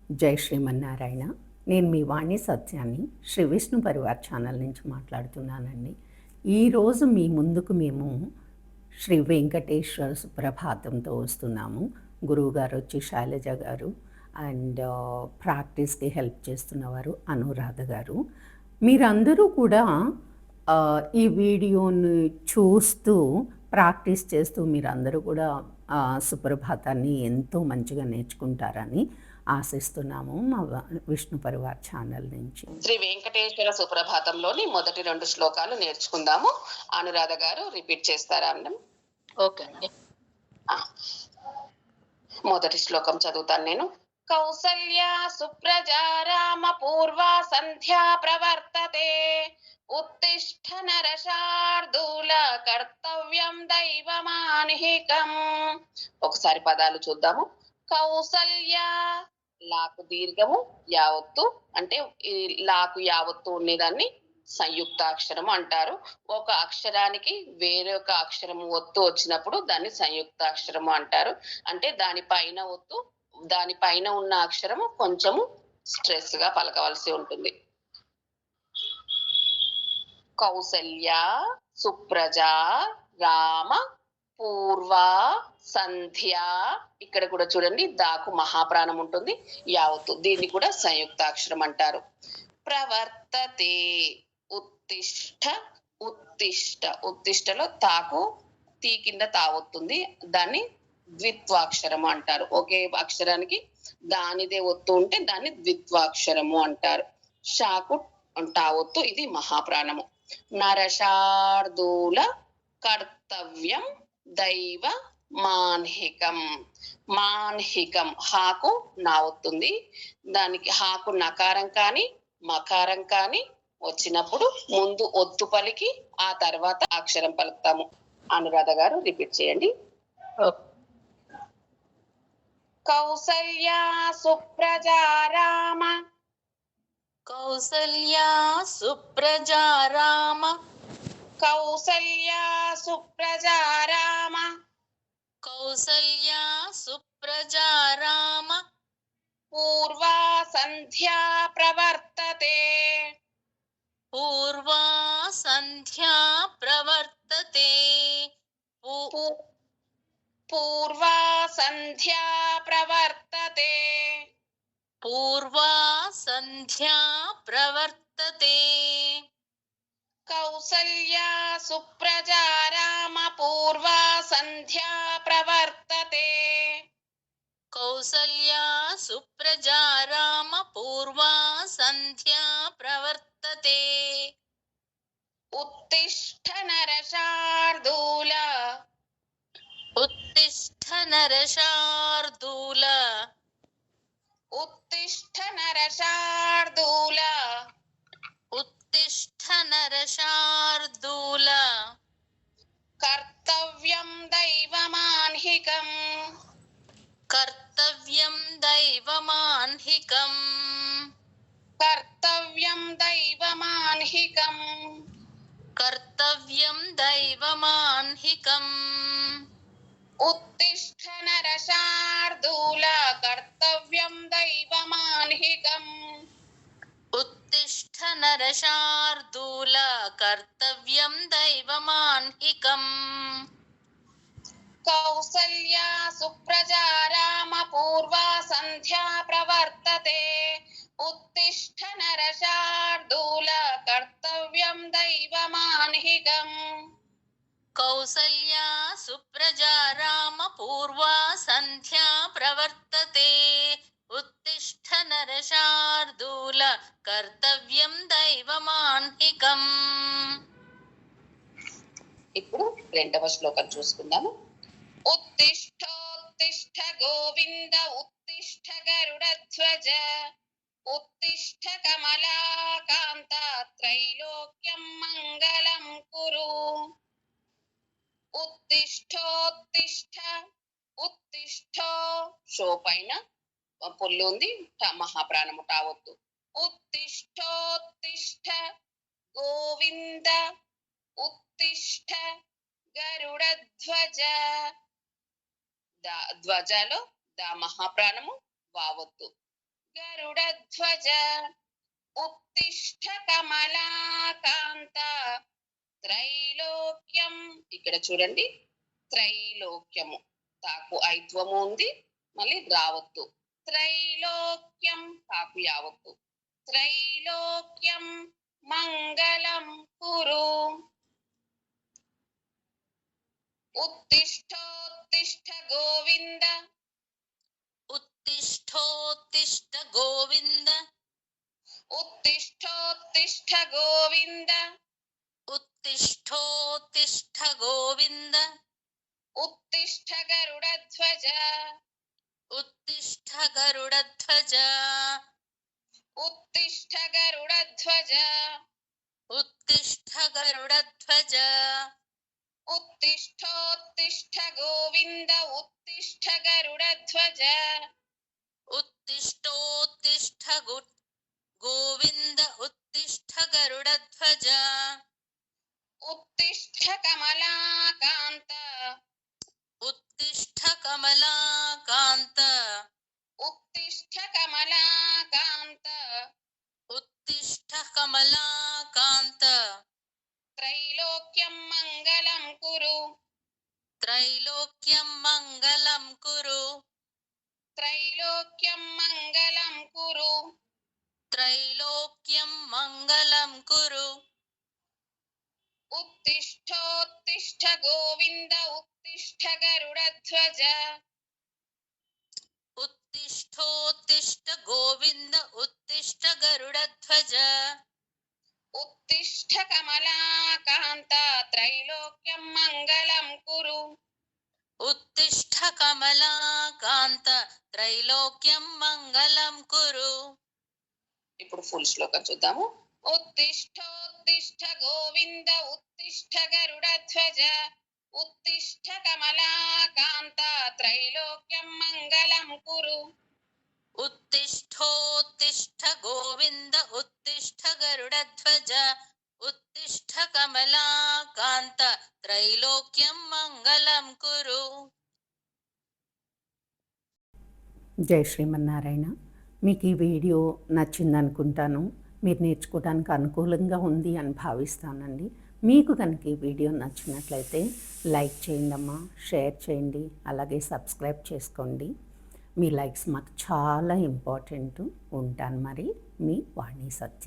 జై శ్రీమన్నారాయణ. నేను మీ వాణి సత్యాన్ని శ్రీ విష్ణు పరివార్ ఛానల్ నుంచి మాట్లాడుతున్నానండి. ఈరోజు మీ ముందుకు మేము శ్రీ వెంకటేశ్వర సుప్రభాతంతో వస్తున్నాము. గురువుగారు వచ్చి శైలజ గారు అండ్ ప్రాక్టీస్కి హెల్ప్ చేస్తున్నవారు అనురాధ గారు. మీరందరూ కూడా ఈ వీడియోని చూస్తూ ప్రాక్టీస్ చేస్తూ మీరందరూ కూడా సుప్రభాతాన్ని ఎంతో మంచిగా నేర్చుకుంటారని ఆశిస్తున్నాము మా విష్ణు పరివార్ ఛానల్ నుంచి. శ్రీ వెంకటేశ్వర సుప్రభాతంలోని మొదటి 2 శ్లోకాలు నేర్చుకుందాము. అనురాధ గారు రిపీట్ చేస్తారా అన్నం? ఓకే అండి. మొదటి శ్లోకం చదువుతాను నేను. కౌసల్య సుప్రజా రామ పూర్వా సంధ్యా ప్రవర్తతే ఉత్తిష్ఠ నరశార్దూల కర్తవ్యం దైవమాన్హికం. ఒకసారి పదాలు చూద్దాము. కౌసల్య, లాకు దీర్ఘము, యావత్తు అంటే ఈ లాకు యావత్తు ఉండేదాన్ని సంయుక్తాక్షరము అంటారు. ఒక అక్షరానికి వేరొక అక్షరము ఒత్తు వచ్చినప్పుడు దాన్ని సంయుక్తాక్షరము అంటారు. అంటే దానిపైన ఒత్తు, దానిపైన ఉన్న అక్షరము కొంచెము స్ట్రెస్ గా పలకవలసి ఉంటుంది. కౌసల్య సుప్రజ రామ పూర్వ సంధ్య. ఇక్కడ కూడా చూడండి, దాకు మహాప్రాణం ఉంటుంది, యావత్తు, దీన్ని కూడా సంయుక్తాక్షరం అంటారు. ప్రవర్తతే ఉత్తిష్ట, ఉత్తిష్ట, ఉత్తిష్టలో తాకు తీ కింద తావొత్తుంది, దాన్ని ద్విత్వాక్షరము అంటారు. ఒకే అక్షరానికి దానిదే ఒత్తు ఉంటే దాన్ని ద్విత్వాక్షరము అంటారు. షాకు తావొత్తు, ఇది మహాప్రాణము. నరశార్దూల కర్తవ్యం దైవ మాన్హికం. మాన్హికం హాకు నావొత్తుంది, దానికి హాకు నకారం కానీ మకారం కానీ వచ్చినప్పుడు ముందు ఒత్తు పలికి ఆ తర్వాత అక్షరం పలుకుతాము. అనురాధ గారు రిపీట్ చేయండి. కౌసల్య సుప్రజా రామ, కౌసల్య సుప్రజా రామ, కౌసల్య సుప్రజా రామ, కౌసల్య సుప్రజా రామ, పూర్వా సంధ్యా ప్రవర్తతే, పూర్వా సంధ్యా ప్రవర్తతే, పూర్వా సంధ్యా ప్రవర్తతే, పూర్వా సంధ్యా ప్రవర్తతే. కౌసల్య సుప్రజా రామ పూర్వా సంధ్యా ప్రవర్తతే, కౌసల్య సుప్రజా రామ పూర్వా సంధ్యా ప్రవర్తతే. ఉత్తిష్ఠ నరశార్దూల, ఉత్తిష్ఠ నరశార్దూల, ఉత్తిష్ఠ నరశార్దూల, ఉత్తిష్ఠ నరశార్దూల. కర్తవ్యం దైవమాన్హికం, కర్తవ్యం దైవమాన్హికం, కర్తవ్యం దైవమాన్హికం, కర్తవ్యం దైవమాన్హికం. ఉత్తిష్ఠ నరశార్దూల కర్తవ్యం దైవమాన్హికం, ఉత్తిష్ఠ నరశార్దూల కర్తవ్యం దైవమాన్హికం. కౌసల్య సుప్రజా రామ పూర్వా సంధ్యా ప్రవర్తతే, ఉత్తిష్ఠ నరశార్దూల కర్తవ్యం దైవమాన్హికం. కౌసల్య సుప్రజా రామ పూర్వా సంధ్యా ప్రవర్తతే, ఉత్తిష్ఠ నరశార్దూల కర్తవ్యం దైవమాన్హికం. ఇప్పుడు 2వ శ్లోకం చూసుకుందాము. ఉత్తిష్ఠోత్తిష్ఠ గోవింద ఉత్తిష్ఠ గరుడధ్వజ, ఉత్తిష్ఠ కమలాకాంత త్రైలోక్యం మంగళం కురు. ఉత్తిష్ఠోత్తిష్ఠ, ఉత్తిష్ఠో షో పైన పొల్లు ఉంది, మహాప్రాణము టావొత్తు. ఉత్తిష్ఠోత్తిష్ఠ గోవింద ఉత్తిష్ఠ గరుడధ్వజ, ధ్వజలో ద మహాప్రాణము వావొత్తు. గరుడధ్వజ ఉత్తిష్ఠ కమలాకాంత త్రైలోక్యం. ఇక్కడ చూడండి, త్రైలోక్యము తాకు ఐత్వము ఉంది, మళ్ళీ రావత్తు. త్రైలోక్యం తాకు యావత్తు. త్రైలోక్యం మంగళం కురు. ఉత్తిష్టోత్తిష్ట గోవింద उत्तिष्ठोत्तिष्ठ गोविन्द ఉత్తిష్టోత్తిష్ట గోవింద उत्तिष्ठोत्तिष्ठ गोविन्द ఉత్తిష్ట గరుడధ్వజ उत्तिष्ठ गरुडध्वज ఉత్తిష్ట గరుడధ్వజ उत्तिष्ठ गरुडध्वज ఉత్తిష్టోత్తిష్ట గోవింద ఉత్తిష్ట గరుడధ్వజ उत्तिष्ठोत्तिष्ठ गोविन्द उत्तिष्ठ गरुडध्वज ఉత్తిష్ట కమలాకాంత उत्तिष्ठ कमलाकान्त ఉత్తిష్ట కమలాకాంత उत्तिष्ठ कमलाकान्त త్రైలోక్యం మంగళం కురు. त्रैलोक्यं मङ्गलं कुरु త్రైలోక్యం మంగళం కురు. त्रैलोक्यं मङ्गलं कुरु ఉత్తిష్టోత్తిష్ట గోవింద ఉత్తిష్ట గరుడధ్వజ उत्तिष्ठोत्तिष्ठ गोविन्द उत्तिष्ठ गरुडध्वज ఉత్తిష్ట కమలాకాంత త్రైలోక్యం మంగళం కురు. उत्तिष्ठ कमलाकान्त त्रैलोक्यं मङ्गलं कुरु. ఇప్పుడు ఫుల్ శ్లోకం చూద్దాము. ఉత్తిష్టోత్తిష్ట గోవింద ఉత్తిష్ట గరుడధ్వజ ఉత్తిష్ట కమలాకాంత త్రైలోక్యం మంగళం కురు. उत्तिष्ठोत्तिष्ठ गोविन्द उत्तिष्ठ गरुडध्वज उत्तिष्ठ कमलाकान्त त्रैलोक्यं मङ्गलं कुरु. జై శ్రీమన్నారాయణ. మీకు ఈ వీడియో నచ్చిందనుకుంటాను. మీరు నేర్చుకోవడానికి అనుకూలంగా ఉంది అని భావిస్తానండి. మీకు కనుక ఈ వీడియో నచ్చినట్లయితే లైక్ చేయండి అమ్మా, షేర్ చేయండి, అలాగే సబ్స్క్రైబ్ చేసుకోండి. మీ లైక్స్ మాకు చాలా ఇంపార్టెంట్. ఉంటాను మరి, మీ వాణి సత్య.